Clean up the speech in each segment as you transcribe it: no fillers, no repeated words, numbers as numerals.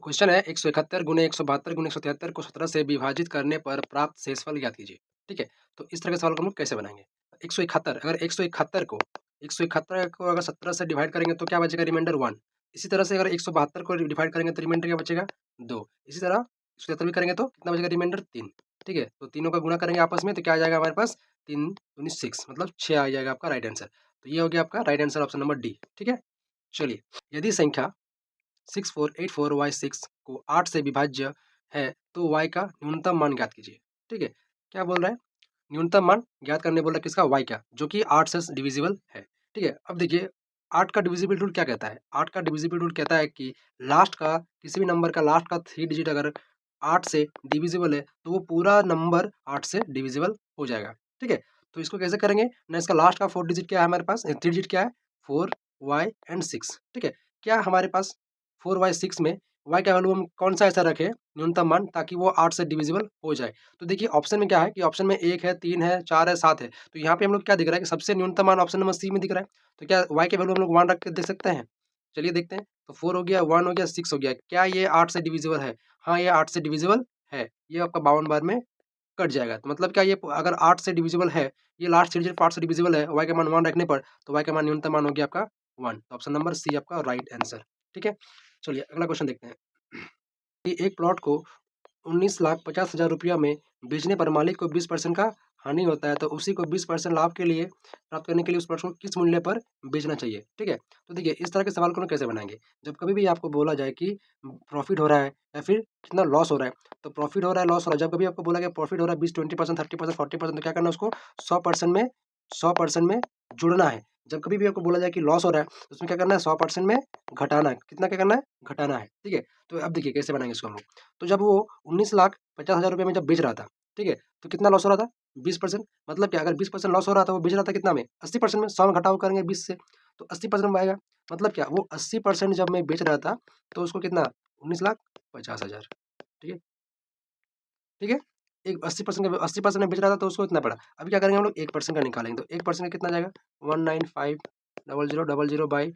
Question है 171 गुने 172 गुने 173 को 17 से विभाजित करने पर प्राप्त शेषफल ज्ञात कीजिए। ठीक है, तो इस तरह के सवाल को हम लोग कैसे बनाएंगे? 171 अगर 171 को अगर 17 से डिवाइड करेंगे तो क्या बचेगा? रिमाइंडर 1। इसी तरह से अगर 172 को डिवाइड करेंगे तो रिमाइंडर क्या बचेगा? 2। इसी तरह 173 भी करेंगे तो कितना बचेगा? रिमाइंडर 3। ठीक है, तो तीनों का गुणा करेंगे आपस में तो क्या आ जाएगा हमारे पास? 3 दूनी 6 मतलब 6 आ जाएगा आपका राइट आंसर। तो ये हो गया आपका right answer option number D. ठीक है, चलिए यदि संख्या 6484y6 को 8 से विभाज्य है तो y का न्यूनतम मान ज्ञात कीजिए। ठीक है, क्या बोल रहा है? न्यूनतम मान ज्ञात करने बोल रहा है किसका? y का, जो कि 8 से डिविजिबल है। ठीक है, अब देखिए 8 का डिविजिबल रूल क्या कहता है? 8 का डिविजिबल रूल कहता है कि लास्ट का किसी भी नंबर का लास्ट का 3 डिजिट अगर 8 से डिविजिबल है तो वो पूरा नंबर 8 से डिविजिबल हो जाएगा। ठीक है, तो इसको कैसे करेंगे ना? इसका लास्ट का 4 डिजिट क्या है हमारे पास? 3 डिजिट क्या है? 4y and 6। ठीक है, क्या हमारे पास 4y6 में y का वैल्यू हम कौन सा ऐसा रखें न्यूनतम मान ताकि वो 8 से डिविजिबल हो जाए? तो देखिए ऑप्शन में क्या है कि ऑप्शन में 1 है, 3 है, 4 है, 7 है। तो यहाँ पे हम लोग क्या दिख रहा है कि सबसे न्यूनतम मान ऑप्शन नंबर सी में दिख रहा है। तो क्या y के वैल्यू हम लोग 1 रख के देख सकते हैं? चलिए देखते हैं। तो 4 हो गया, 1 हो गया, 6 हो गया। क्या ये 8 से डिविजिबल है? हाँ, ये 8 से डिविजिबल है। ये आपका 52 बार में कट जाएगा। तो मतलब क्या ये अगर 8 से डिविजिबल है, ये लास्ट 3 डिजिट 8 से डिविजिबल है, y का मान 1 रखने पर, तो y का मान न्यूनतम मान हो गया आपका 1। तो ऑप्शन नंबर सी आपका राइट आंसर। ठीक है, चलिए अगला क्वेश्चन देखते हैं कि एक प्लॉट को 19,50,000 रुपया में बेचने पर मालिक को 20% का हानि होता है, तो उसी को 20% लाभ के लिए प्राप्त करने के लिए उस प्लॉट को किस मूल्य पर बेचना चाहिए? ठीक है, तो देखिए इस तरह के सवाल को हम कैसे बनाएंगे? जब कभी भी आपको बोला जाए कि प्रॉफिट हो रहा है या फिर कितना लॉस हो रहा है, तो प्रॉफिट हो रहा है, लॉस हो रहा है, जब कभी आपको बोला गया प्रॉफिट हो रहा है 20, 20%, 30%, 40%, तो क्या करना है उसको 100% में 100% में जुड़ना है। जब कभी भी आपको बोला जाए कि लॉस हो रहा है, तो उसमें क्या करना है 100% में घटाना है। कितना क्या करना है? घटाना है। ठीक है, तो अब देखिए कैसे बनाएंगे इसको हम लोग। तो जब वो 19,50,000 रुपये में जब बेच रहा था, ठीक है, तो कितना लॉस हो रहा था? 20%। मतलब क्या? अगर 20% लॉस हो रहा था, वो बेच रहा था कितना में? 80% में। 100 में घटाव करेंगे 20 से, तो 80% में आएगा। मतलब क्या? वो 80% जब मैं बेच रहा था, तो उसको कितना? 19,50,000। ठीक है, ठीक है? एक 80% में बेच रहा था, तो उसको इतना पड़ा। अभी क्या करेंगे हम लोग? 1% का निकालेंगे, तो 1% का कितना जाएगा? 195,000 बाई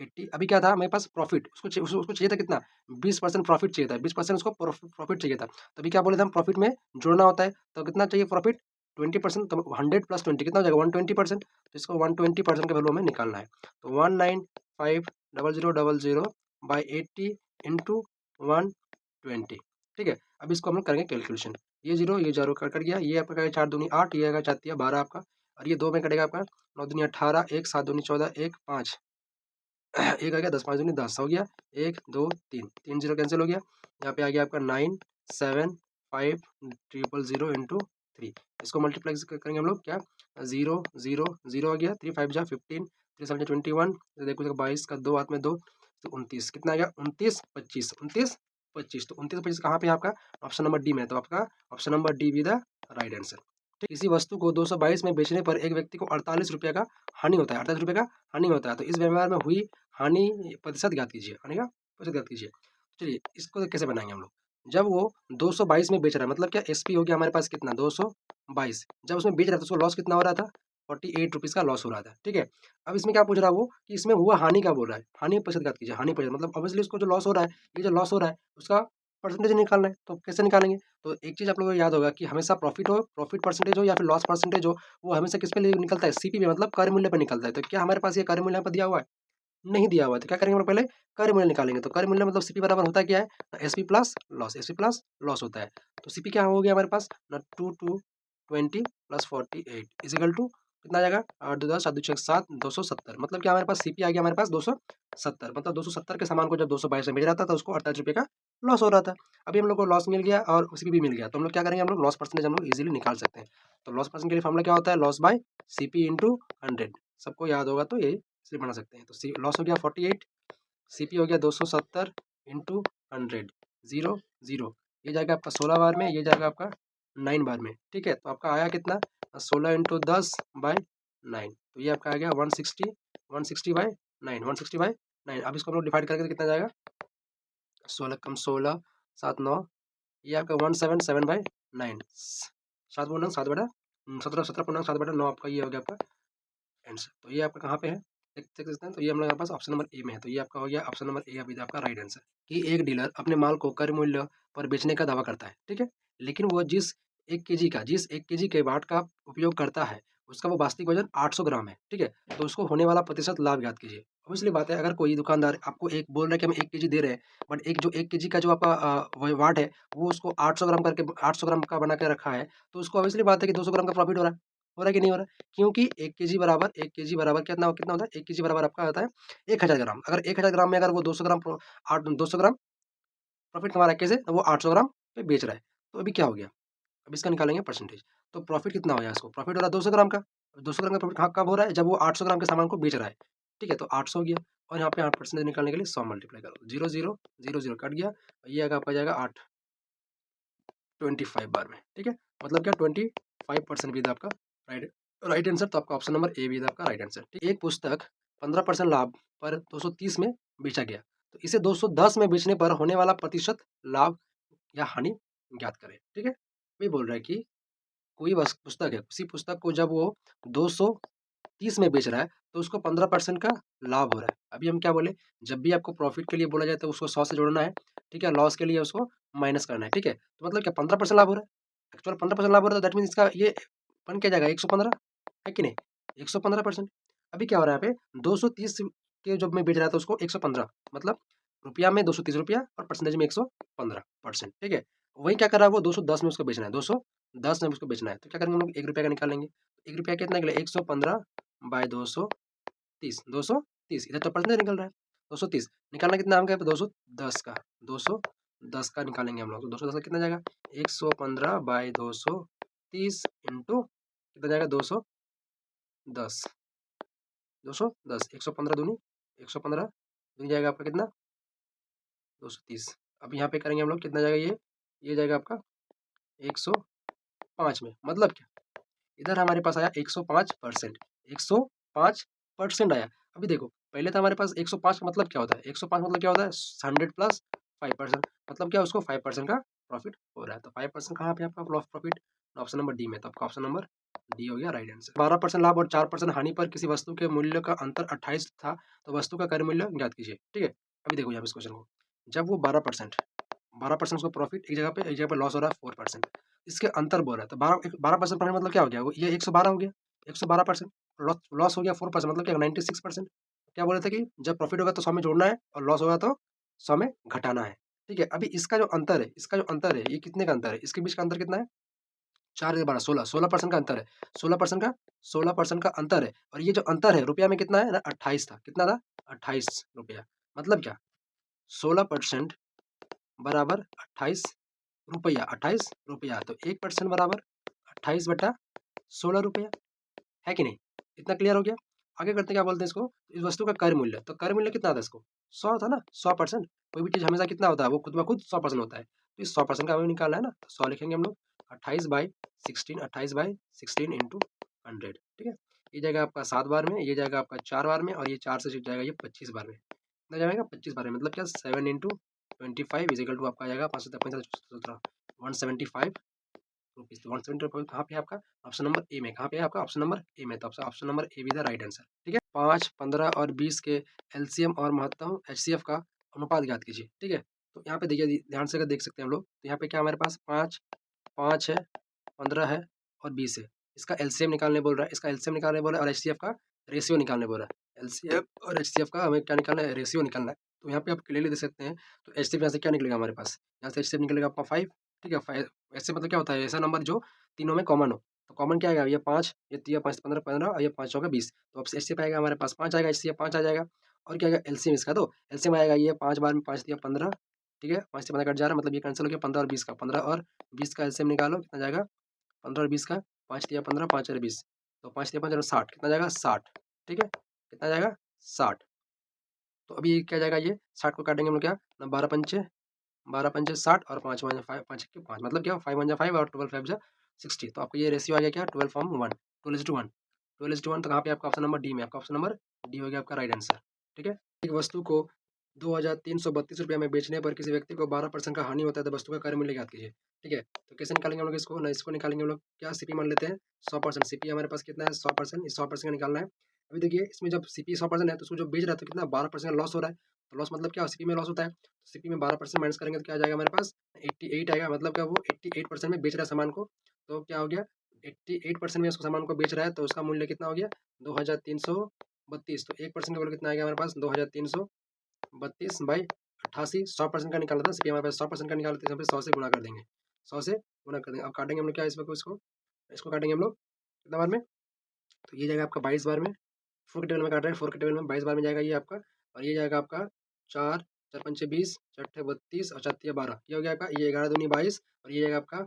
80। अभी क्या था मेरे पास? प्रॉफिट। उसको चाहिए था कितना? 20% प्रॉफिट चाहिए था। 20% उसको प्रॉफिट चाहिए था। तो अभी क्या बोले थे हम? प्रॉफिट में जोड़ना होता है, तो कितना चाहिए प्रॉफिट? 20%। तो 100 प्लस 20 कितना हो जाएगा? 120%। तो इसको 120% के वैल्यू हमें निकालना है। तो 195,000 बाई 80 इंटू 120। ठीक है, अब इसको हम लोग करेंगे कैलकुलेशन। ये जीरो कट गया, ये आपका 4 दूनी 8, ये आएगा 4 12 आपका, और ये 2 में कटेगा आपका 9 दूनी 18, 1 7 दूनी 14, 1 5 एक आ गया, 10 5 दूनी 10 हो गया, 1 2 3 3 जीरो कैंसिल हो गया। यहाँ पे आ गया आपका 9,7,5,000 इंटू 3। इसको मल्टीप्लाई करेंगे हम लोग क्या? 0 0 0 आ गया, 3 5 जा 15, 3 7 21, देखो 22 का 2 हाथ में 2, तो 29 कितना आ गया? 29 25 29 25। तो 29 25 कहाँ पे है आपका? ऑप्शन नंबर डी में। तो आपका ऑप्शन नंबर डी भी द राइट आंसर। ठीक, किसी वस्तु को 222 में बेचने पर एक व्यक्ति को 48 रुपये का हानि होता है। 48 रुपये का हानि होता है, तो इस व्यवहार में हुई हानि प्रतिशत ज्ञात कीजिए। हानि का प्रतिशत ज्ञात कीजिए। चलिए इसको कैसे बनाएंगे हम लोग? जब वो 222 में बेच रहा है, मतलब क्या? एसपी हो गया हमारे पास कितना? 222। जब उसमें बेच रहा था, उसको लॉस कितना हो रहा था? 48 रुपीज़ का लॉस हो रहा था। ठीक है, अब इसमें क्या पूछ रहा है वो कि इसमें हुआ हानि का बोल रहा है। हानि प्रतिशत ज्ञात कीजिए। हानि प्रतिशत मतलब ऑब्वियसली उसको जो लॉस हो रहा है, ये जो लॉस हो रहा है उसका परसेंटेज निकालना है। तो कैसे निकालेंगे? तो एक चीज़ आप लोगों को याद होगा कि हमेशा प्रॉफिट परसेंटेज हो या फिर लॉस परसेंटेज हो, वो हमेशा किस पे निकलता है? सीपी पे, मतलब क्रय मूल्य पे निकलता है। तो क्या हमारे पास ये क्रय मूल्य यहाँ पे दिया हुआ है? नहीं दिया हुआ है। तो क्या करेंगे हम लोग? पहले क्रय मूल्य निकालेंगे। तो क्रय मूल्य मतलब सीपी बराबर होता क्या है? SP plus loss. SP plus loss होता है। तो सीपी क्या हो गया हमारे पास ना? 2 प्लस 48 इजिकल टू कितना आ जाएगा? 8 2 10 7 2 6 7 270। मतलब क्या हमारे पास सीपी आ गया हमारे पास 270। मतलब 270 के सामान को जब 222 में बेच रहा था, तो उसको 48 रुपये का लॉस हो रहा था। अभी हम लोग को लॉस मिल गया और सीपी भी मिल गया, तो हम लोग क्या करेंगे? हम लोग लॉस परसेंटेज हम लोग इजीली निकाल सकते हैं। तो लॉस परसेंटेज के लिए फॉर्मूला क्या होता है? Loss by CP into 100। सबको याद होगा, तो ये इसे बना सकते हैं। तो सी लॉस हो गया 48, सीपी हो गया 270 इंटू 100, 0 0। ये जाएगा आपका 16 बार में, ये जाएगा आपका 9 बार में। ठीक है, तो आपका आया कितना? 16 इंटू 10 बाई 9। तो ये आपका आ गया 160, 160 बाई 9, 160 बाई 9। अब इसको हम लोग डिवाइड करके तो कितना जाएगा? 16 कम 16 7 9, ये आपका 177 बाई 9। 7 पूर्णांक 7 बटा 17, 17 पूर्णांक 7 बटा 9 आपका ये हो गया आपका आंसर। तो ये आपका कहाँ पे है? देख सकते हैं। तो ये हम लोग हमारे पास ऑप्शन नंबर ए में है, तो ये आपका हो गया ऑप्शन नंबर ए अभी आपका राइट आंसर। कि एक डीलर अपने माल को कर मूल्य पर बेचने का दावा करता है, ठीक है, लेकिन वो जिस 1 केजी के बाट का उपयोग करता है, उसका वो वास्तविक वजन 800 ग्राम है, ठीक है, तो उसको होने वाला प्रतिशत लाभ ज्ञात कीजिए। ऑब्वियसली बात है, अगर कोई दुकानदार आपको एक बोल रहा है कि हम 1 केजी दे रहे हैं, बट एक 1 केजी का जो आपका वाट है, वो उसको 800 ग्राम करके 800 ग्राम का बना के रखा है, तो उसको ऑब्वियसली बात है कि 200 ग्राम का प्रॉफिट हो रहा है कि नहीं हो रहा है? क्योंकि 1 केजी बराबर कितना होता है? 1 केजी बराबर आपका होता है 1000 ग्राम। अगर 1000 ग्राम में अगर वो 200 ग्राम 200 ग्राम प्रॉफिट कमा रहा है, कैसे? तो वो 800 ग्राम पे बेच रहा है। तो अभी क्या हो गया? अब इसका निकालेंगे परसेंटेज। तो प्रॉफिट कितना हो गया इसको? प्रॉफिट हो रहा है 200 ग्राम का। 200 ग्राम का प्रॉफिट कब हो रहा है? जब वो 800 ग्राम के सामान को बेच रहा है। ठीक है? तो 800 हो गया और यहाँ पे 8% निकालने के लिए 100 मल्टीप्लाई करो। 0, 0, 0, 0 कट गया। ये आएगा आपका जाएगा 8 25 बार में। ठीक है? मतलब क्या 25% भी था आपका राइट राइट आंसर। तो आपका ऑप्शन नंबर ए भी था आपका राइट आंसर। एक पुस्तक 15% लाभ पर 230 में बेचा गया। तो इसे 210 में बेचने पर होने वाला प्रतिशत लाभ या हानि ज्ञात करें। ठीक है? ये बोल रहा है कि कोई पुस्तक है, उसी पुस्तक को जब वो 230 में बेच रहा है तो उसको 15% का लाभ हो रहा है। अभी हम क्या बोले, जब भी आपको प्रॉफिट के लिए बोला जाए तो उसको 100 से जोड़ना है, ठीक है, लॉस के लिए उसको माइनस करना है, ठीक है। तो मतलब क्या 15% लाभ हो रहा है, एक्चुअल 15% लाभ हो रहा है, दैट मीन इसका ये बन क्या जाएगा 115, है कि नहीं, 115%। अभी क्या हो रहा है यहाँ पे 230 के जब में बेच रहा था उसको 115, मतलब रुपया में 230 रुपया और परसेंटेज में 115%, ठीक है। वही क्या कर रहा है वो 210 में उसको बेचना है, 210 में उसको बेचना है, तो क्या करेंगे हम लोग 1 रुपया का निकालेंगे। 1 रुपया कितना निकला 115 बाय 230, 230 इधर तो परसेंटेज निकल रहा है, 230 निकालना कितना हमका 210 का, 210 का निकालेंगे हम लोग। तो 210 का कितना जाएगा 115 बाय 230 इंटू कितना जाएगा 210, 210 115 दूनी 115 दूनी जाएगा आपका कितना 230। अब यहाँ पे करेंगे हम लोग कितना जाएगा ये जाएगा आपका 105 में, मतलब क्या इधर हमारे पास आया 105%, 105% आया। अभी देखो पहले था हमारे पास 105 का मतलब क्या होता है, 105 मतलब क्या होता है 100 प्लस 5%, मतलब क्या उसको 5% का प्रॉफिट हो रहा है। तो 5% कहाँ पे आपका प्रॉफिट, ऑप्शन नंबर डी में, तो आपका ऑप्शन नंबर डी हो गया राइट आंसर। 12% लाभ और 4% हानि पर किसी वस्तु के मूल्य का अंतर 28 था, तो वस्तु का क्रय मूल्य ज्ञात कीजिए। ठीक है, अभी देखो यहाँ पे इस क्वेश्चन को, जब वो 12% उसको प्रॉफिट एक जगह पे लॉस हो रहा है 4%, इसके अंतर बोल रहा है, तो 12% प्रॉफिट मतलब क्या हो गया, वो ये 112 हो गया, 112% लॉस हो गया 4%, मतलब क्या 96%। क्या बोल रहे थे कि जब प्रॉफिट होगा तो 100 में जोड़ना है और लॉस होगा तो 100 में घटाना है। ठीक है, अभी इसका जो अंतर है ये कितने का अंतर है, इसके बीच का अंतर कितना है 4 12 16, 16% का अंतर है, 16% का अंतर है, और ये जो अंतर है रुपया में कितना है ना 28 था, कितना था 28 रुपया, मतलब क्या 16% बराबर 28 रुपया, 28 रुपया, तो 1% बराबर 28/16 रुपया, है कि नहीं, इतना क्लियर हो गया। आगे करते क्या बोलते हैं इसको, इस वस्तु का कर मूल्य, तो कर मूल्य कितना था इसको 100 था ना, 100%, कोई भी चीज़ हमेशा कितना होता है वो खुद ब खुद 100% होता है, तो इस 100% का हमें निकालना है ना, तो 100 लिखेंगे हम लोग, 28/16, 28/16 इंटू 100, ठीक है। ये जाएगा आपका 7 बार में, ये जाएगा आपका 4 बार में, और ये 4 से जाएगा ये 25 बार में, कितना जाएगा 25 बार में, मतलब क्या 7 इंटू 25 इज इक्वल टू आपका जाएगा 5 175 रुपीज़। तो 170 कहाँ पे है आपका ऑप्शन नंबर ए में, कहाँ पे है आपका ऑप्शन नंबर ए में, तो आपका ऑप्शन नंबर ए भी द राइट आंसर। ठीक है, 5, 15 और 20 के एलसीएम और महत्तम एचसीएफ का अनुपात ज्ञात कीजिए। ठीक है, तो यहाँ पे देखिए ध्यान से अगर देख सकते हैं हम लोग, तो यहाँ पे क्या हमारे पास 5 5 है, 15 है और 20 है, इसका एलसीएम निकालने बोल रहा है, इसका एलसीएम निकालने बोल रहा है, और एचसीएफ का रेशियो निकालने बोल रहा है। एलसीएम और एचसीएफ का हमें क्या निकालना है, रेशियो निकालना है। तो यहाँ पे आप क्लियरली देख सकते हैं, तो एचसीएफ यहाँ से क्या निकलेगा हमारे पास, यहाँ से एचसीएफ निकलेगा आपका 5। ठीक है, 5 ऐसे मतलब क्या होता है ऐसा नंबर जो तीनों में कॉमन हो, तो कॉमन क्या आएगा, ये 5, ये 5 15 15 और ये 5 होगा 20, तो अब एचसीएफ आएगा हमारे पास 5 आएगा, एचसीएफ 5 आ जाएगा। और क्या आएगा एलसीएम इसका, तो एलसीएम आएगा ये 5 बार में 5 दिया 15, ठीक है, 5 से 15 कट जा रहा है, मतलब ये कैंसिल हो गया, 15 और 20 का, 15 और 20 का एलसीएम निकालो कितना जाएगा, 15 और 20 का, 5 दिया 15, 5 और 20, तो 5 दिया 5 और 60, कितना जाएगा 60, ठीक है, कितना जाएगा 60। तो अभी क्या जाएगा, ये 60 को काटेंगे हम लोग क्या ना, 12 पंचे 60 और 5 1 5 5 के 5, मतलब क्या 5 1 5 और 12 5 60, तो आपको ये रेशियो आ गया क्या 12:1, 12:1, 12:1, तो कहाँ पे आपका ऑप्शन नंबर डी में, आपका ऑप्शन नंबर डी हो गया आपका राइट आंसर। ठीक है, एक वस्तु को 2332 रुपया में बेचने पर किसी व्यक्ति को 12% का हानि होता है, तो वस्तु का क्रय मूल्य ज्ञात कीजिए। ठीक है, तो कैसे निकालेंगे हम लोग इसको ना, इसको निकालेंगे हम लोग क्या सीपी मान लेते हैं 100%, सीपी हमारे पास कितना है 100%, इस 100% का निकालना है, अभी देखिए इसमें जब सीपी 100% है तो उसको जो बेच रहा है तो कितना 12% लॉस हो रहा है। तो लॉस मतलब क्या, सीपी में लॉस होता है, तो सीपी में 12% माइनस करेंगे तो क्या आ जाएगा हमारे पास 88 आएगा। मतलब क्या, वो 88% में बेच रहा है सामान को, तो क्या हो गया 88% में उसको सामान को बेच रहा है, तो उसका मूल्य कितना हो गया 2332। तो 1% का मूल्य कितना आ गया हमारे पास 2332 बाई 88। 100% का निकाला था सीपी हमारे पास 100% का निकाला, तो यहाँ पे 100 से गुणा कर देंगे, 100 से गुणा कर देंगे। अब काटेंगे हम लोग क्या इसमें को, इसको इसको काटेंगे हम लोग कितना बार में, तो ये जाएगा आपका 22 बार में। 4 के टेबल में काट रहे हैं, 4 के टेबल में 22 बार में जाएगा ये आपका, और ये जाएगा आपका 4 4 पंचे 20, 4 32 और 4 तिया 12, ये हो गया आपका, ये 11 दूनी 22, और ये जाएगा आपका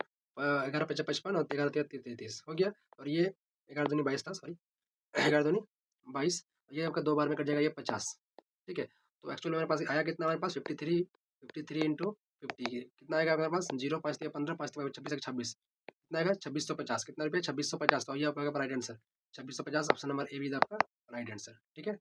11 पचा 55 और 11 तिया 33 हो गया, और ये 11 दूनी 22 था, सॉरी 11 दूनी 22, ये आपका 2 बार में कट जाएगा, ये 50। ठीक है, तो एक्चुअली हमारे पास आया कितना, हमारे पास 53 इंटू 50 कितना आएगा हमारे पास 0, 5 तिया 15, 5 तिया 26, 26 कितना आएगा 2650, कितना रुपये 2650, तो ये आपका right answer 2650, option number A भी आपका राइट आंसर। ठीक है।